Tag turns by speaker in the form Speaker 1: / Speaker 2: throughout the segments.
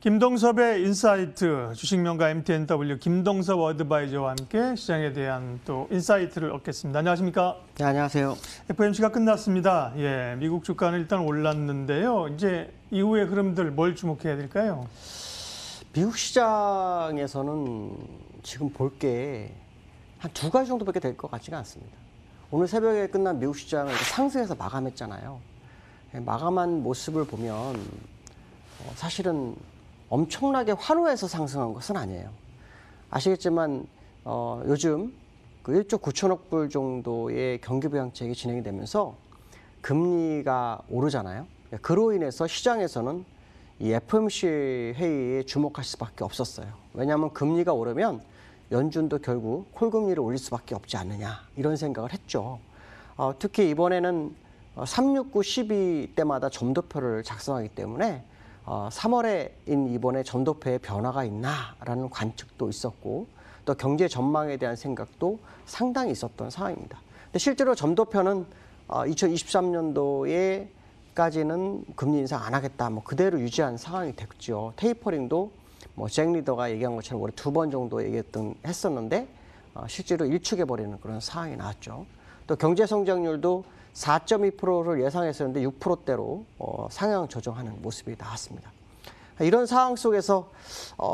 Speaker 1: 김동섭의 인사이트, 주식명가 MTNW 김동섭 어드바이저와 함께 시장에 대한 또 인사이트를 얻겠습니다. 안녕하십니까?
Speaker 2: 네, 안녕하세요.
Speaker 1: FOMC가 끝났습니다. 예, 미국 주가는 일단 올랐는데요. 이제 이후의 흐름들 뭘 주목해야 될까요?
Speaker 2: 미국 시장에서는 지금 볼 게 한 두 가지 정도밖에 될 것 같지가 않습니다. 오늘 새벽에 끝난 미국 시장은 상승해서 마감했잖아요. 마감한 모습을 보면 사실은 엄청나게 환호해서 상승한 것은 아니에요. 아시겠지만 요즘 그 1조 9천억 불 정도의 경기부양책이 진행이 되면서 금리가 오르잖아요. 그로 인해서 시장에서는 이 FOMC 회의에 주목할 수밖에 없었어요. 왜냐하면 금리가 오르면 연준도 결국 콜금리를 올릴 수밖에 없지 않느냐 이런 생각을 했죠. 특히 이번에는 3, 6, 9, 12 때마다 점도표를 작성하기 때문에 3월에인 이번에 점도표에 변화가 있나라는 관측도 있었고 또 경제 전망에 대한 생각도 상당히 있었던 상황입니다. 근데 실제로 점도표는 2023년도에까지는 금리 인상 안 하겠다, 뭐 그대로 유지한 상황이 됐죠. 테이퍼링도 뭐 잭 리더가 얘기한 것처럼 올해 2번 정도 했었는데 실제로 일축해 버리는 그런 상황이 나왔죠. 또 경제 성장률도 4.2%를 예상했었는데 6%대로 상향 조정하는 모습이 나왔습니다. 이런 상황 속에서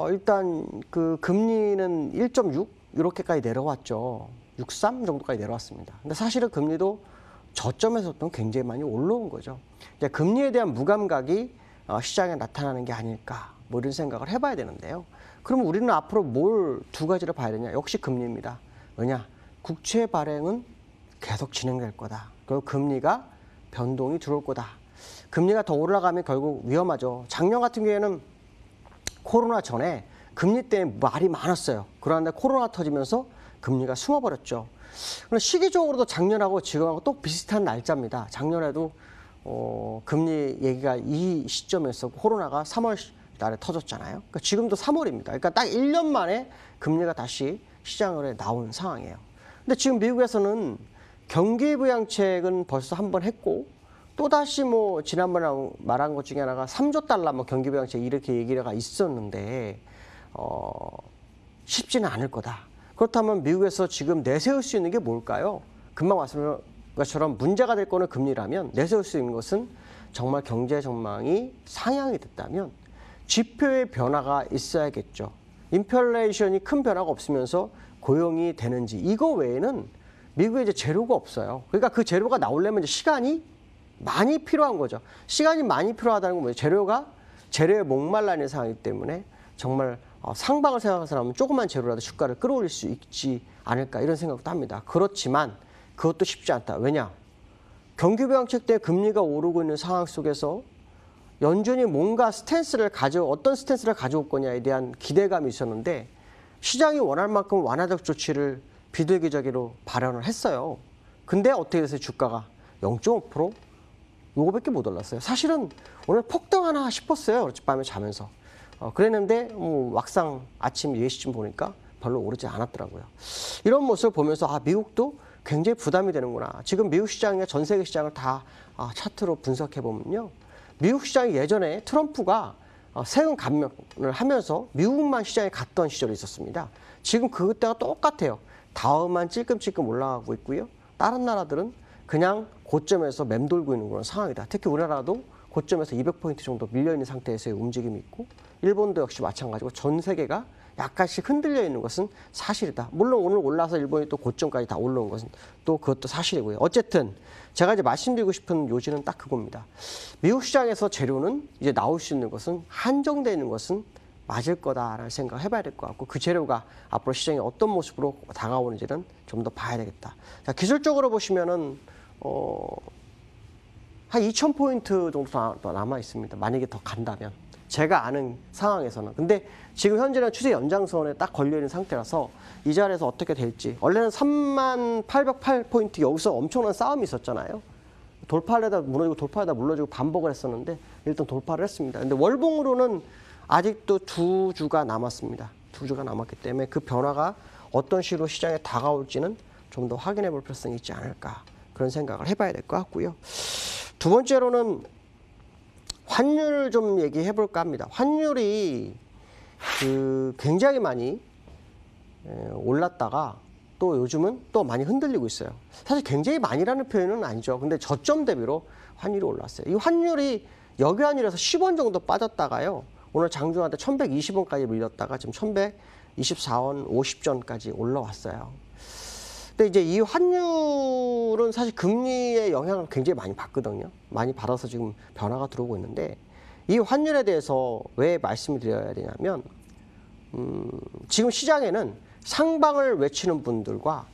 Speaker 2: 일단 그 금리는 1.6 이렇게까지 내려왔죠. 6.3 정도까지 내려왔습니다. 근데 사실은 금리도 저점에서부터 굉장히 많이 올라온 거죠. 이제 금리에 대한 무감각이 시장에 나타나는 게 아닐까 뭐 이런 생각을 해봐야 되는데요. 그럼 우리는 앞으로 뭘 두 가지를 봐야 되냐? 역시 금리입니다. 왜냐? 국채 발행은 계속 진행될 거다. 그리고 금리가 변동이 들어올 거다. 금리가 더 올라가면 결국 위험하죠. 작년 같은 경우에는 코로나 전에 금리 때문에 말이 많았어요. 그런데 코로나 터지면서 금리가 숨어버렸죠. 그럼 시기적으로도 작년하고 지금하고 또 비슷한 날짜입니다. 작년에도 금리 얘기가 이 시점에서 코로나가 3월 달에 터졌잖아요. 그러니까 지금도 3월입니다. 그러니까 딱 1년 만에 금리가 다시 시장으로 나온 상황이에요. 근데 지금 미국에서는 경기부양책은 벌써 한 번 했고 또다시 뭐 지난번에 말한 것 중에 하나가 3조 달러 뭐 경기부양책 이렇게 얘기가 있었는데 쉽지는 않을 거다. 그렇다면 미국에서 지금 내세울 수 있는 게 뭘까요? 금방 말씀드린 것처럼 문제가 될 거는 금리라면 내세울 수 있는 것은 정말 경제 전망이 상향이 됐다면 지표의 변화가 있어야겠죠. 인플레이션이 큰 변화가 없으면서 고용이 되는지 이거 외에는 미국에 이제 재료가 없어요. 그러니까 그 재료가 나오려면 이제 시간이 많이 필요한 거죠. 시간이 많이 필요하다는 건 뭐예요? 재료에 목말라 있는 상황이기 때문에 정말 상방을 생각하는 사람은 조그만 재료라도 주가를 끌어올릴 수 있지 않을까 이런 생각도 합니다. 그렇지만 그것도 쉽지 않다. 왜냐? 경기부양책 때 금리가 오르고 있는 상황 속에서 연준이 뭔가 어떤 스탠스를 가져올 거냐에 대한 기대감이 있었는데 시장이 원할 만큼 완화적 조치를 비둘기저기로 발언을 했어요. 근데 어떻게 됐어요? 주가가 0.5%? 요거밖에 못 올랐어요. 사실은 오늘 폭등하나 싶었어요. 어젯밤에 자면서. 그랬는데 막상 아침 4시쯤 보니까 별로 오르지 않았더라고요. 이런 모습을 보면서 미국도 굉장히 부담이 되는구나. 지금 미국 시장이나 전 세계 시장을 다 차트로 분석해 보면요. 미국 시장이 예전에 트럼프가 세금 감면을 하면서 미국만 시장에 갔던 시절이 있었습니다. 지금 그때가 똑같아요. 다음만 찔끔찔끔 올라가고 있고요. 다른 나라들은 그냥 고점에서 맴돌고 있는 그런 상황이다. 특히 우리나라도 고점에서 200포인트 정도 밀려있는 상태에서의 움직임이 있고 일본도 역시 마찬가지고 전 세계가 약간씩 흔들려 있는 것은 사실이다. 물론 오늘 올라서 일본이 또 고점까지 다 올라온 것은 또 그것도 사실이고요. 어쨌든 제가 이제 말씀드리고 싶은 요지는 딱 그겁니다. 미국 시장에서 재료는 이제 나올 수 있는 것은 한정되어 있는 것은 맞을 거다라는 생각을 해봐야 될 것 같고 그 재료가 앞으로 시장에 어떤 모습으로 다가오는지는 좀 더 봐야 되겠다. 자, 기술적으로 보시면은 한 2,000포인트 정도 남아 있습니다. 만약에 더 간다면. 제가 아는 상황에서는. 근데 지금 현재는 추세 연장선에 딱 걸려있는 상태라서 이 자리에서 어떻게 될지. 원래는 3808포인트 여기서 엄청난 싸움이 있었잖아요. 돌파하려다 무너지고 돌파하다 물러지고 반복을 했었는데 일단 돌파를 했습니다. 근데 월봉으로는 아직도 2주가 남았습니다. 2주가 남았기 때문에 그 변화가 어떤 식으로 시장에 다가올지는 좀 더 확인해 볼 필요성이 있지 않을까. 그런 생각을 해봐야 될 것 같고요. 두 번째로는 환율 좀 얘기해 볼까 합니다. 환율이 굉장히 많이 올랐다가 또 요즘은 또 많이 흔들리고 있어요. 사실 굉장히 많이라는 표현은 아니죠. 근데 저점 대비로 환율이 올랐어요. 이 환율이 역외환율에서 10원 정도 빠졌다가요. 오늘 장중한테 1120원까지 밀렸다가 지금 1124원 50전까지 올라왔어요. 근데 이제 이 환율은 사실 금리의 영향을 굉장히 많이 받거든요. 많이 받아서 지금 변화가 들어오고 있는데 이 환율에 대해서 왜 말씀을 드려야 되냐면 지금 시장에는 상방을 외치는 분들과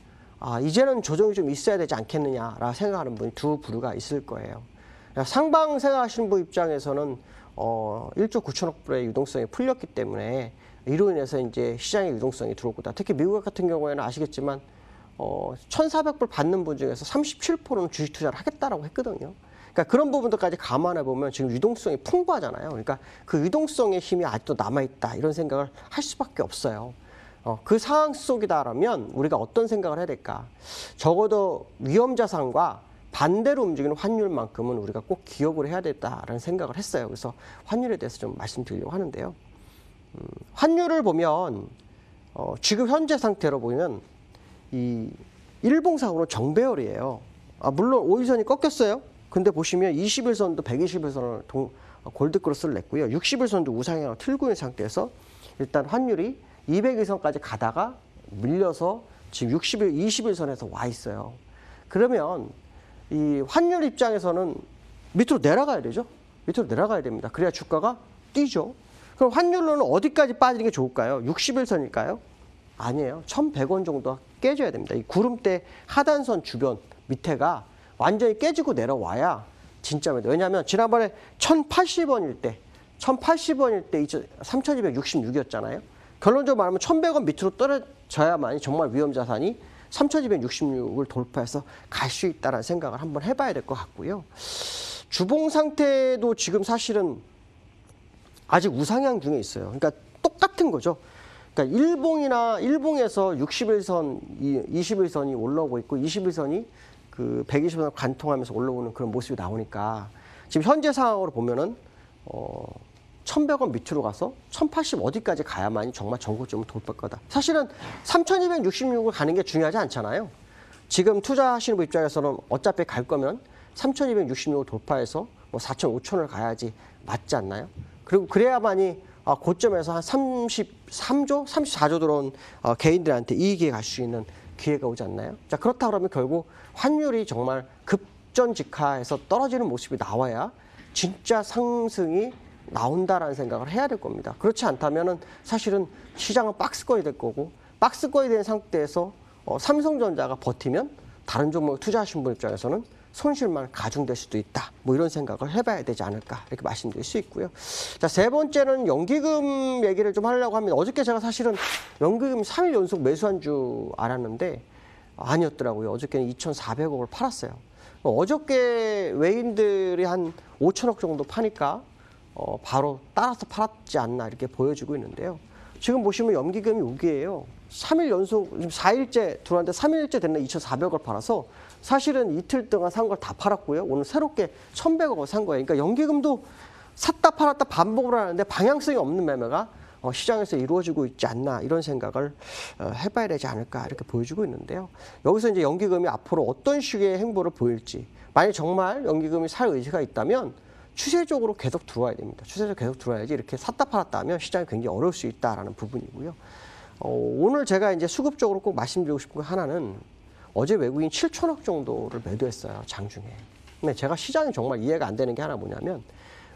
Speaker 2: 이제는 조정이 좀 있어야 되지 않겠느냐라 생각하는 분이 두 부류가 있을 거예요. 상방 생각하시는 분 입장에서는 1조 9천억 불의 유동성이 풀렸기 때문에 이로 인해서 이제 시장의 유동성이 들어올 거다. 특히 미국 같은 경우에는 아시겠지만 1,400불 받는 분 중에서 37%는 주식 투자를 하겠다라고 했거든요. 그러니까 그런 부분들까지 감안해 보면 지금 유동성이 풍부하잖아요. 그러니까 그 유동성의 힘이 아직도 남아있다 이런 생각을 할 수밖에 없어요. 그 상황 속이다라면 우리가 어떤 생각을 해야 될까? 적어도 위험자산과 반대로 움직이는 환율만큼은 우리가 꼭 기억을 해야 되겠다라는 생각을 했어요. 그래서 환율에 대해서 좀 말씀드리려고 하는데요. 환율을 보면 지금 현재 상태로 보면 이 일봉상으로 정배열이에요. 물론 5일선이 꺾였어요. 근데 보시면 21선도 121선을 골드크로스를 냈고요. 60일선도 우상향을 틀고 있는 상태에서 일단 환율이 200일선까지 가다가 밀려서 지금 21선에서 와 있어요. 그러면 이 환율 입장에서는 밑으로 내려가야 되죠. 밑으로 내려가야 됩니다. 그래야 주가가 뛰죠. 그럼 환율로는 어디까지 빠지는 게 좋을까요? 60일선일까요? 아니에요. 1,100원 정도 깨져야 됩니다. 이 구름대 하단선 주변 밑에가 완전히 깨지고 내려와야 진짜입니다. 왜냐하면 지난번에 1,080원일 때 3,266이었잖아요. 결론적으로 말하면 1,100원 밑으로 떨어져야만이 정말 위험자산이 3,266을 돌파해서 갈 수 있다는 생각을 한번 해봐야 될 것 같고요. 주봉 상태도 지금 사실은 아직 우상향 중에 있어요. 그러니까 똑같은 거죠. 그러니까 일봉에서 60일선, 21선이 올라오고 있고 21선이 그 120선을 관통하면서 올라오는 그런 모습이 나오니까 지금 현재 상황으로 보면은 1,100원 밑으로 가서 1,080 어디까지 가야만이 정말 전고점을 돌파할 거다. 사실은 3,266을 가는 게 중요하지 않잖아요. 지금 투자하시는 분 입장에서는 어차피 갈 거면 3,266을 돌파해서 뭐 4,000, 5,000을 가야지 맞지 않나요? 그리고 그래야만이 고점에서 한 33조, 34조 들어온 개인들한테 이익이 갈 수 있는 기회가 오지 않나요? 자, 그렇다 그러면 결국 환율이 정말 급전직하해서 떨어지는 모습이 나와야 진짜 상승이 나온다라는 생각을 해야 될 겁니다. 그렇지 않다면은 사실은 시장은 박스권이 될 거고 박스권이 된 상태에서 삼성전자가 버티면 다른 종목 투자하신 분 입장에서는 손실만 가중될 수도 있다. 뭐 이런 생각을 해봐야 되지 않을까 이렇게 말씀드릴 수 있고요. 자, 세 번째는 연기금 얘기를 좀 하려고 합니다. 어저께 제가 사실은 연기금 3일 연속 매수한 줄 알았는데 아니었더라고요. 어저께는 2,400억을 팔았어요. 어저께 외인들이 한 5천억 정도 파니까 바로 따라서 팔았지 않나 이렇게 보여지고 있는데요. 지금 보시면 연기금이 우기예요. 3일 연속, 지금 4일째 들어왔는데 3일째 됐네 2,400억을 팔아서 사실은 이틀 동안 산 걸 다 팔았고요. 오늘 새롭게 1,100억을 산 거예요. 그러니까 연기금도 샀다 팔았다 반복을 하는데 방향성이 없는 매매가 시장에서 이루어지고 있지 않나 이런 생각을 해봐야 되지 않을까 이렇게 보여주고 있는데요. 여기서 이제 연기금이 앞으로 어떤 식의 행보를 보일지 만약 정말 연기금이 살 의지가 있다면 추세적으로 계속 들어와야 됩니다. 추세적으로 계속 들어와야지 이렇게 샀다 팔았다 하면 시장이 굉장히 어려울 수 있다라는 부분이고요. 오늘 제가 이제 수급적으로 꼭 말씀드리고 싶은 거 하나는 어제 외국인 7천억 정도를 매도했어요. 장중에. 근데 제가 시장이 정말 이해가 안 되는 게 하나 뭐냐면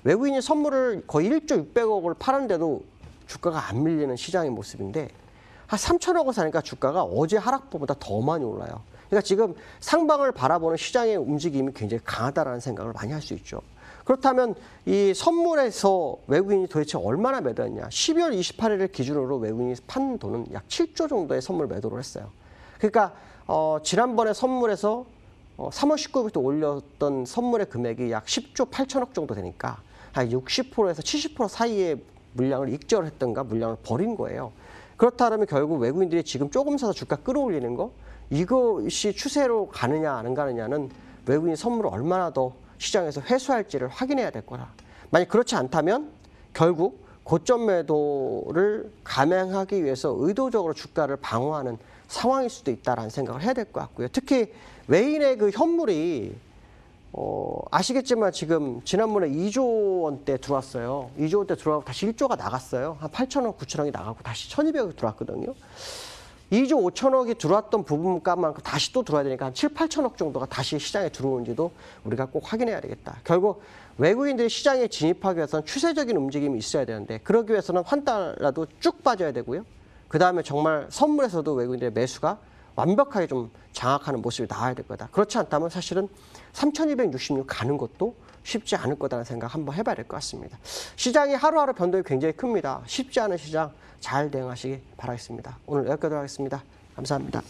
Speaker 2: 외국인이 선물을 거의 1조 600억을 팔았는데도 주가가 안 밀리는 시장의 모습인데 한 3천억을 사니까 주가가 어제 하락보다 더 많이 올라요. 그러니까 지금 상방을 바라보는 시장의 움직임이 굉장히 강하다라는 생각을 많이 할 수 있죠. 그렇다면 이 선물에서 외국인이 도대체 얼마나 매도했냐. 12월 28일을 기준으로 외국인이 판 돈은 약 7조 정도의 선물 매도를 했어요. 그러니까 지난번에 선물에서 3월 19일부터 올렸던 선물의 금액이 약 10조 8천억 정도 되니까 한 60%에서 70% 사이의 물량을 익절을 했던가 물량을 버린 거예요. 그렇다면 결국 외국인들이 지금 조금 사서 주가 끌어올리는 거 이것이 추세로 가느냐 안 가느냐는 외국인 선물을 얼마나 더 시장에서 회수할지를 확인해야 될 거라. 만약 그렇지 않다면 결국 고점 매도를 감행하기 위해서 의도적으로 주가를 방어하는 상황일 수도 있다라는 생각을 해야 될 것 같고요. 특히 외인의 그 현물이 아시겠지만 지금 지난번에 2조 원대 들어왔어요. 2조 원대 들어가고 다시 1조가 나갔어요. 한 8천억, 9천억이 나가고 다시 1,200억이 들어왔거든요. 2조 5천억이 들어왔던 부분값만큼 다시 또 들어와야 되니까 한 7, 8천억 정도가 다시 시장에 들어오는지도 우리가 꼭 확인해야 되겠다. 결국 외국인들이 시장에 진입하기 위해서는 추세적인 움직임이 있어야 되는데 그러기 위해서는 한 달라도 쭉 빠져야 되고요. 그다음에 정말 선물에서도 외국인들의 매수가 완벽하게 좀 장악하는 모습이 나와야 될 거다. 그렇지 않다면 사실은 3,266 가는 것도 쉽지 않을 거다라는 생각 한번 해봐야 될 것 같습니다. 시장이 하루하루 변동이 굉장히 큽니다. 쉽지 않은 시장 잘 대응하시기 바라겠습니다. 오늘 여기까지 하겠습니다. 감사합니다.